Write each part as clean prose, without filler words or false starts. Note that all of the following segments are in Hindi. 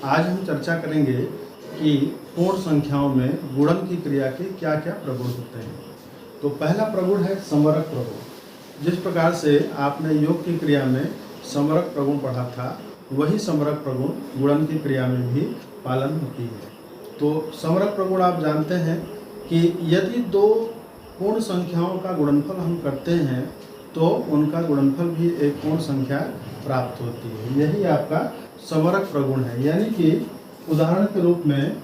आज हम चर्चा करेंगे कि पूर्ण संख्याओं में गुणन की क्रिया के क्या क्या प्रगुण होते हैं। तो पहला प्रगुण है समरक प्रगुण। जिस प्रकार से आपने योग की क्रिया में समरक प्रगुण पढ़ा था, वही समरक प्रगुण गुणन की क्रिया में भी पालन होती है। तो समरक प्रगुण आप जानते हैं कि यदि दो पूर्ण संख्याओं का गुणनफल हम करते हैं तो उनका गुणनफल भी एक पूर्ण संख्या प्राप्त होती है। यही आपका समरक प्रगुण है। यानी कि उदाहरण के रूप में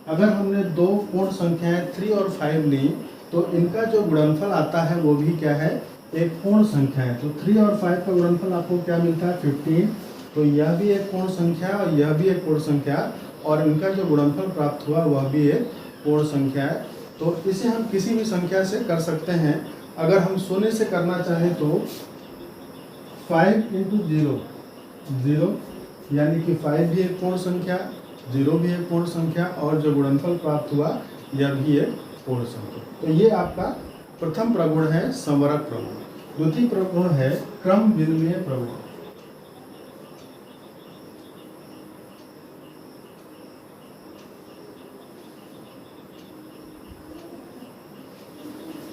अगर हमने दो पूर्ण संख्याएं 3 और 5 ली तो इनका जो गुणनफल आता है वो भी क्या है, एक पूर्ण संख्या है। तो 3 और 5 का गुणनफल आपको क्या मिलता है, 15। तो यह भी एक पूर्ण संख्या और यह भी एक पूर्ण संख्या, और इनका जो गुणनफल प्राप्त हुआ वह भी एक पूर्ण संख्या है। तो इसे हम किसी भी संख्या से कर सकते हैं। अगर हम शून्य से करना चाहें तो 5 इंटू 0, 0, यानी कि 5 भी एक पूर्ण संख्या, 0 भी एक पूर्ण संख्या, और जो गुणनफल प्राप्त हुआ यह भी एक पूर्ण संख्या। तो ये आपका प्रथम प्रगुण है समरक प्रगुण। द्वितीय प्रगुण है क्रम विनिमय प्रगुण।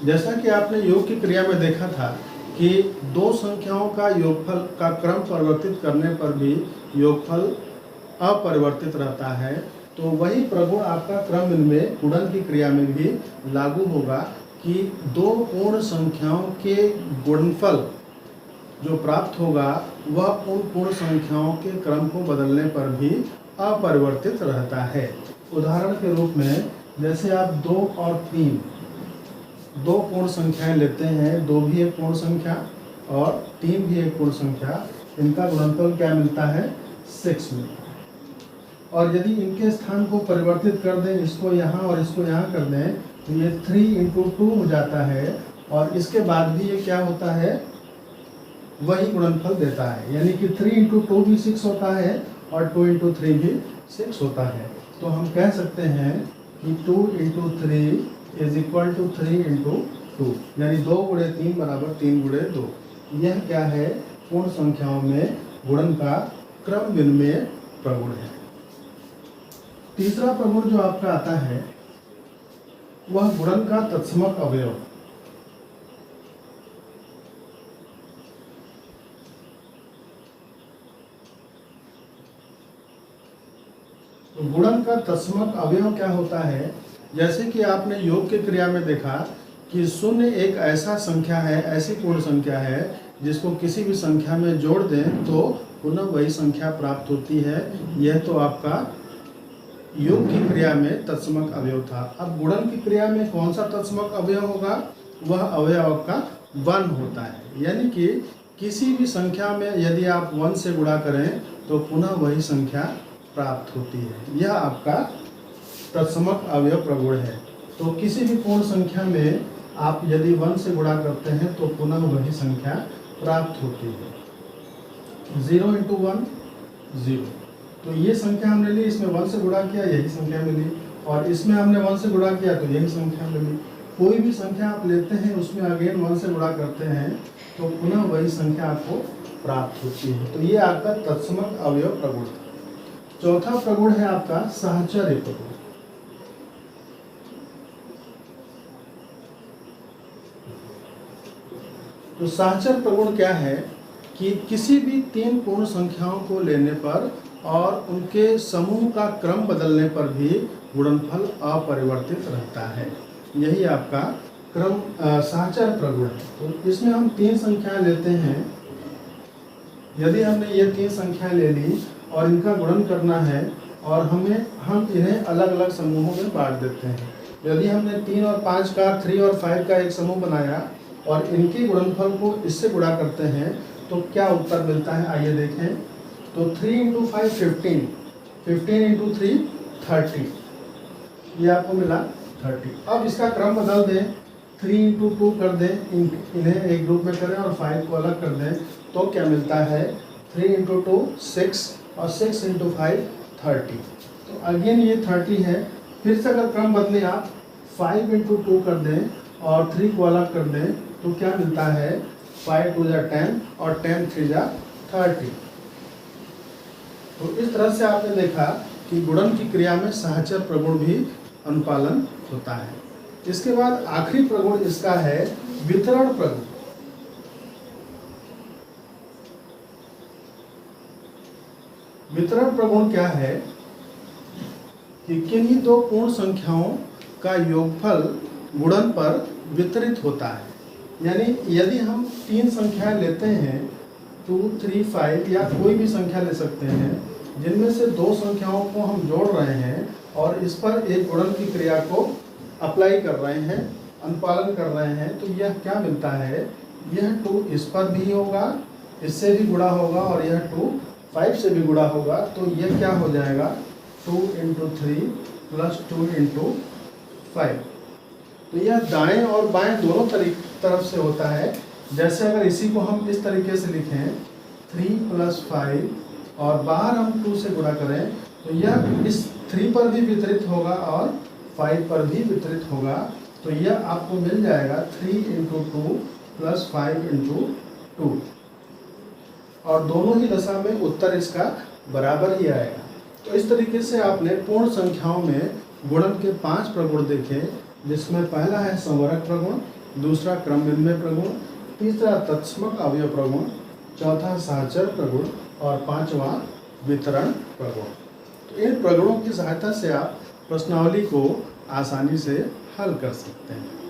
जैसा कि आपने योग की क्रिया में देखा था कि दो संख्याओं का योगफल का क्रम परिवर्तित करने पर भी योगफल अपरिवर्तित रहता है, तो वही प्रगुण आपका क्रम विनिमय गुणन की क्रिया में भी लागू होगा कि दो पूर्ण संख्याओं के गुणनफल जो प्राप्त होगा वह उन पूर्ण संख्याओं के क्रम को बदलने पर भी अपरिवर्तित रहता है। उदाहरण के रूप में जैसे आप 2 और 3 दो पूर्ण संख्याएं लेते हैं, 2 भी एक पूर्ण संख्या और 3 भी एक पूर्ण संख्या, इनका गुणनफल क्या मिलता है, 6 मिलता है। और यदि इनके स्थान को परिवर्तित कर दें, इसको यहाँ और इसको यहाँ कर दें, तो ये 3 इंटू 2 हो जाता है, और इसके बाद भी ये क्या होता है, वही गुणनफल देता है। यानी कि 3 इंटू 2 भी 6 होता है और 2 इंटू 3 भी 6 होता है। तो हम कह सकते हैं कि 2 into 3 is equal to 3 into 2, यानी 2 गुणे 3 बराबर 3 गुणे 2। यह क्या है, पूर्ण संख्याओं में गुणन का क्रम विनिमय प्रगुण है। तीसरा प्रगुण जो आपका आता है वह गुणन का तत्समक अवयव। तो गुणन का तत्समक अवयव क्या होता है, जैसे कि आपने योग के क्रिया में देखा कि शून्य एक ऐसा संख्या है, ऐसी पूर्ण संख्या है जिसको किसी भी संख्या में जोड़ दें तो पुनः वही संख्या प्राप्त होती है। यह तो आपका योग की क्रिया में तत्समक अवयव था। अब गुणन की क्रिया में कौन सा तत्समक अवयव होगा, वह अवयव आपका 1 होता है। यानी कि किसी भी संख्या में यदि आप 1 से गुणा करें तो पुनः वही संख्या प्राप्त होती है। यह आपका तत्समक अवयव प्रगुण है। तो किसी भी पूर्ण संख्या में आप यदि 1 से गुणा करते हैं तो पुनः वही संख्या प्राप्त होती है। 0 इंटू 1 0। तो ये संख्या हमने ली, इसमें 1 से गुणा किया, यही संख्या मिली, और इसमें हमने 1 से गुणा किया तो यही संख्या मिली। कोई भी संख्या आप लेते हैं उसमें अगेन 1 से गुणा करते हैं तो पुनः वही संख्या आपको प्राप्त होती है। तो ये आपका तत्समक अवयव प्रगुण है। चौथा प्रगुण है आपका साहचर्य प्रगुण। तो साहचर्य प्रगुण क्या है कि किसी भी 3 पूर्ण संख्याओं को लेने पर और उनके समूह का क्रम बदलने पर भी गुणनफल अपरिवर्तित रहता है। यही आपका क्रम साहचर्य प्रगुण है। तो इसमें हम 3 संख्याएं लेते हैं। यदि हमने ये 3 संख्याएं ले ली और इनका गुणन करना है और हम इन्हें अलग अलग समूहों में बांट देते हैं। यदि हमने 3 और 5 का, 3 और 5 का एक समूह बनाया और इनके गुणनफल को इससे गुणा करते हैं तो क्या उत्तर मिलता है, आइए देखें। तो 3 इंटू 5 15, 15 इंटू 3 30, ये आपको मिला 30। अब इसका क्रम बदल दें, 3 इंटू 2 कर दें, इन्हें एक ग्रुप में करें और 5 को अलग कर दें, तो क्या मिलता है, 3 इंटू 2 6 और 6 इंटू 5 30। तो अगेन ये 30 है। फिर से अगर क्रम बदले आप 5 इंटू 2 कर दें और 3 को अलग कर दें तो क्या मिलता है, 5 2 जा 10 और 10 3 जा 30। तो इस तरह से आपने देखा कि गुणन की क्रिया में सहचर प्रगुण भी अनुपालन होता है। इसके बाद आखिरी प्रगुण इसका है वितरण प्रगुण। वितरण प्रगुण क्या है कि किन्हीं दो पूर्ण संख्याओं का योगफल गुणन पर वितरित होता है। यानी यदि हम तीन संख्याएं लेते हैं 2, 3, 5 या कोई भी संख्या ले सकते हैं, जिनमें से दो संख्याओं को हम जोड़ रहे हैं और इस पर एक गुणन की क्रिया को अप्लाई कर रहे हैं, अनुपालन कर रहे हैं, तो यह क्या मिलता है, यह 2 इस पर भी होगा, इससे भी गुणा होगा और यह 2 5 से भी गुणा होगा। तो यह क्या हो जाएगा 2 × 3 + 2 × 5। तो यह दाएं और बाएं दोनों तरफ से होता है। जैसे अगर इसी को हम इस तरीके से लिखें 3 + 5 और बाहर हम 2 से गुणा करें तो यह इस 3 पर भी वितरित होगा और 5 पर भी वितरित होगा। तो यह आपको मिल जाएगा 3 × 2 + 5 × 2 और दोनों ही दशा में उत्तर इसका बराबर ही आएगा। तो इस तरीके से आपने पूर्ण संख्याओं में गुणन के 5 प्रगुण देखे, जिसमें पहला है संवरक प्रगुण, दूसरा क्रम विनिमय प्रगुण, तीसरा तत्समक अवयव प्रगुण, चौथा सहचर प्रगुण और पांचवा वितरण प्रगुण। तो इन प्रगुणों की सहायता से आप प्रश्नावली को आसानी से हल कर सकते हैं।